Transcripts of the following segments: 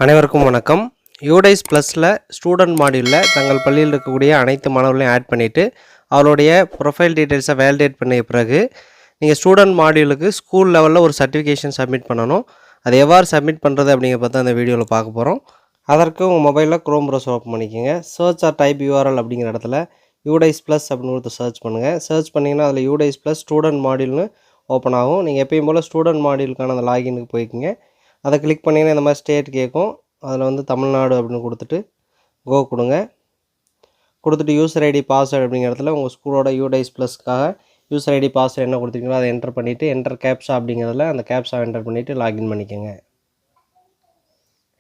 அனைவருக்கும் வணக்கம். யூடைஸ் ப்ளஸில் ஸ்டூடெண்ட் மாடியூலில் தங்கள் பள்ளியில் இருக்கக்கூடிய அனைத்து மாணவர்களையும் ஆட் பண்ணிவிட்டு அவருடைய ப்ரொஃபைல் டீட்டெயில்ஸை வேலிடேட் பண்ணிய பிறகு நீங்கள் ஸ்டூடெண்ட் மாடியூலுக்கு ஸ்கூல் லெவலில் ஒரு சர்டிஃபிகேஷன் சப்மிட் பண்ணணும். அதை எவ்வாறு சப்மிட் பண்ணுறது அப்படிங்கிற பார்த்து அந்த வீடியோவில் பார்க்க போகிறோம். அதற்கு உங்கள் மொபைலில் க்ரோம் ப்ரௌசர் ஓப்பன் பண்ணிக்கோங்க. சர்ச் ஆர் டைப் யூஆர்எல் அப்படிங்கிற இடத்துல யூடைஸ் ப்ளஸ் அப்படின்னு கொடுத்து சர்ச் பண்ணுங்கள். சர்ச் பண்ணிங்கன்னா அதில் யூடைஸ் ப்ளஸ் ஸ்டூடெண்ட் மாடியூல்னு ஓப்பன் ஆகும். நீங்கள் எப்பயும் போல் ஸ்டூடெண்ட் மாடியூலுக்கான அந்த லாகினுக்கு போய்க்குங்க. அதை கிளிக் பண்ணிங்கன்னா இந்த மாதிரி ஸ்டேட் கேட்கும். அதில் வந்து தமிழ்நாடு அப்படின்னு கொடுத்துட்டு கோ கொடுங்க. கொடுத்துட்டு யூசர் ஐடி பாஸ்வேர்டு அப்படிங்கிற இடத்துல உங்கள் ஸ்கூலோட யூடைஸ் ப்ளஸ்க்காக யூசர் ஐடி பாஸ்வேர்டு என்ன கொடுத்துருக்கீங்களோ அதை என்டர் பண்ணிவிட்டு என்டர் கேப்ஸா அப்படிங்கிறதுல அந்த கேப்ஸா என்டர் பண்ணிவிட்டு லாகின் பண்ணிக்கோங்க.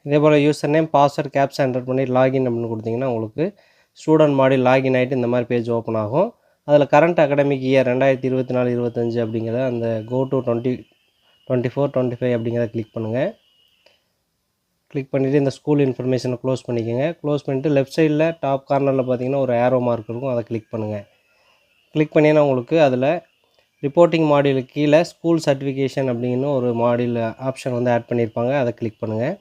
இதே போல் யூசர் நேம் பாஸ்வேர்டு கேப்ஸா என்டர் பண்ணி லாகின் அப்படின்னு கொடுத்தீங்கன்னா உங்களுக்கு ஸ்டூடெண்ட் மாடியூல் லாகின் ஆகிட்டு இந்த மாதிரி பேஜ் ஓப்பன் ஆகும். அதில் கரண்ட் அகாடமிக் இயர் 2024-25 அப்படிங்கிறத அந்த கோ டு 2024-25 அப்படிங்கிறத கிளிக் பண்ணுங்கள். கிளிக் பண்ணிவிட்டு இந்த ஸ்கூல் இன்ஃபர்மேஷனை க்ளோஸ் பண்ணிக்கோங்க. க்ளோஸ் பண்ணிவிட்டு லெஃப்ட் சைடில் டாப் கார்னரில் பார்த்தீங்கன்னா ஒரு ஏரோ மார்க் இருக்கும், அதை கிளிக் பண்ணுங்கள். கிளிக் பண்ணிங்கன்னா உங்களுக்கு அதில் ரிப்போர்ட்டிங் மாடியூலுக்கு கீழே ஸ்கூல் சர்டிஃபிகேஷன் அப்படின்னு ஒரு மாடியூல் ஆப்ஷன் வந்து ஆட் பண்ணியிருப்பாங்க, அதை கிளிக் பண்ணுங்கள்.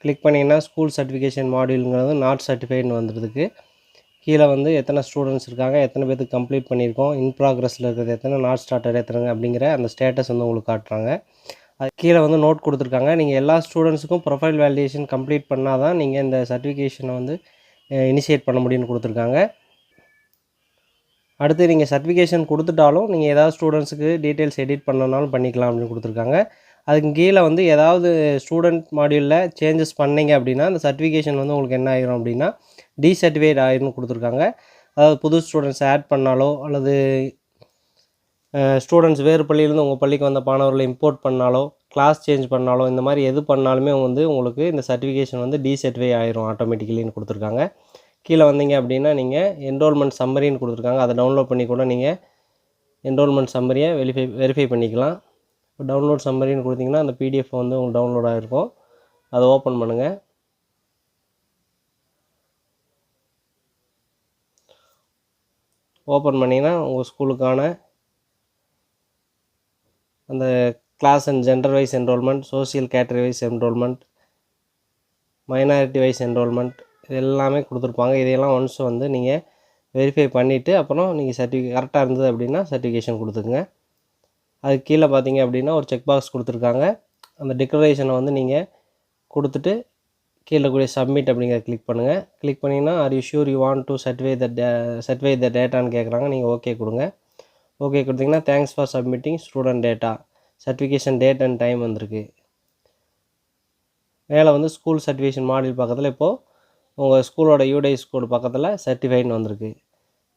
கிளிக் பண்ணிங்கன்னா ஸ்கூல் சர்டிஃபிகேஷன் மாடியூலுங்கிறது நாட் சர்டிஃபைடுன்னு வந்துடுதுக்கு கீழே வந்து எத்தனை ஸ்டூடெண்ட்ஸ் இருக்காங்க, எத்தனை பேருக்கு கம்ப்ளீட் பண்ணியிருக்கோம், இன் ப்ராக்ரஸில் இருக்கிறது எத்தனை, நாட் ஸ்டார்டட் எத்தனை அப்படிங்கிற அந்த ஸ்டேட்டஸ் வந்து உங்களுக்கு காட்டுறாங்க. அது கீழே வந்து நோட் கொடுத்துருக்காங்க. நீங்கள் எல்லா ஸ்டூடெண்ட்ஸுக்கும் ப்ரொஃபைல் வேலிடேஷன் கம்ப்ளீட் பண்ணால் தான் நீங்கள் இந்த சர்டிஃபிகேஷனை வந்து இனிஷியேட் பண்ண முடியும்னு கொடுத்துருக்காங்க. அடுத்து நீங்கள் சர்டிஃபிகேஷன் கொடுத்துட்டாலும் நீங்கள் ஏதாவது ஸ்டூடெண்ட்ஸுக்கு டீட்டெயில்ஸ் எடிட் பண்ணனாலும் பண்ணிக்கலாம் அப்படின்னு கொடுத்துருக்காங்க. அதுக்கு கீழே வந்து ஏதாவது ஸ்டூடெண்ட் மாடியூலில் சேஞ்சஸ் பண்ணிங்க அப்படின்னா அந்த சர்டிஃபிகேஷன் வந்து உங்களுக்கு என்ன ஆகிரும் அப்படின்னா டீசர்டிஃபைட் ஆகிரும்னு கொடுத்துருக்காங்க. அதாவது புது ஸ்டூடெண்ட்ஸ் ஆட் பண்ணாலோ அல்லது ஸ்டூடெண்ட்ஸ் வேறு பள்ளியிலேருந்து உங்கள் பள்ளிக்கு வந்த மாணவர்களை இம்போர்ட் பண்ணாலோ கிளாஸ் சேஞ்ச் பண்ணாலோ இந்த மாதிரி எது பண்ணாலுமே வந்து உங்களுக்கு இந்த சர்டிஃபிகேஷன் வந்து டீசர்டிஃபை ஆகிரும் ஆட்டோமேட்டிக்கலின்னு கொடுத்துருக்காங்க. கீழே வந்தீங்க அப்படின்னா நீங்கள் என்ரோல்மெண்ட் சம்மரின்னு கொடுத்துருக்காங்க, அதை டவுன்லோட் பண்ணி கூட நீங்கள் என்ரோல்மெண்ட் சம்மரியை வெரிஃபை பண்ணிக்கலாம். இப்போ டவுன்லோட் சம்மரின்னு கொடுத்தீங்கன்னா அந்த பிடிஎஃப் வந்து உங்களுக்கு டவுன்லோட் ஆகிருக்கும், அதை ஓப்பன் பண்ணுங்கள். ஓப்பன் பண்ணிங்கன்னா உங்கள் ஸ்கூலுக்கான அந்த class and gender wise enrollment, social category wise enrollment, minority wise enrollment இது எல்லாமே கொடுத்துருப்பாங்க. இதையெல்லாம் ஒன்ஸ் வந்து நீங்கள் வெரிஃபை பண்ணிவிட்டு அப்புறம் நீங்கள் கரெக்டாக இருந்தது அப்படின்னா சர்டிஃபிகேஷன் கொடுத்துக்குங்க. அதுக்கு கீழே பார்த்தீங்க அப்படின்னா ஒரு செக் பாக்ஸ் கொடுத்துருக்காங்க. அந்த டிக்ளரேஷனை வந்து நீங்கள் கொடுத்துட்டு கீழே கூடிய சப்மிட் அப்படிங்கிறத கிளிக் பண்ணுங்கள். கிளிக் பண்ணிங்கன்னா are you sure you want to certify the டேட்டான்னு கேட்குறாங்க. நீங்கள் ஓகே கொடுங்க. ஓகே கொடுத்தீங்கன்னா thanks for submitting student data, certification date and time வந்திருக்கு. மேலே வந்து ஸ்கூல் சர்டிஃபிகேஷன் மாடியூல் பக்கத்தில் இப்போது உங்கள் ஸ்கூலோட யூடைஸ் கோடு பக்கத்தில் சர்டிஃபைன்னு வந்திருக்கு.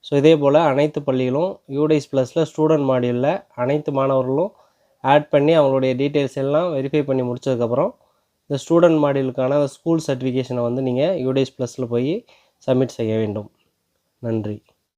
ஸோ இதே போல் அனைத்து பள்ளிகளும் யூடைஸ் ப்ளஸில் ஸ்டூடெண்ட் மாடியூலில் அனைத்து மாணவர்களும் ஆட் பண்ணி அவங்களுடைய டீட்டெயில்ஸ் எல்லாம் வெரிஃபை பண்ணி முடிச்சதுக்கப்புறம் இந்த ஸ்டூடெண்ட் மாடியூலுக்கான ஸ்கூல் சர்டிஃபிகேஷனை வந்து நீங்கள் யூடைஸ் ப்ளஸில் போய் சப்மிட் செய்ய வேண்டும். நன்றி.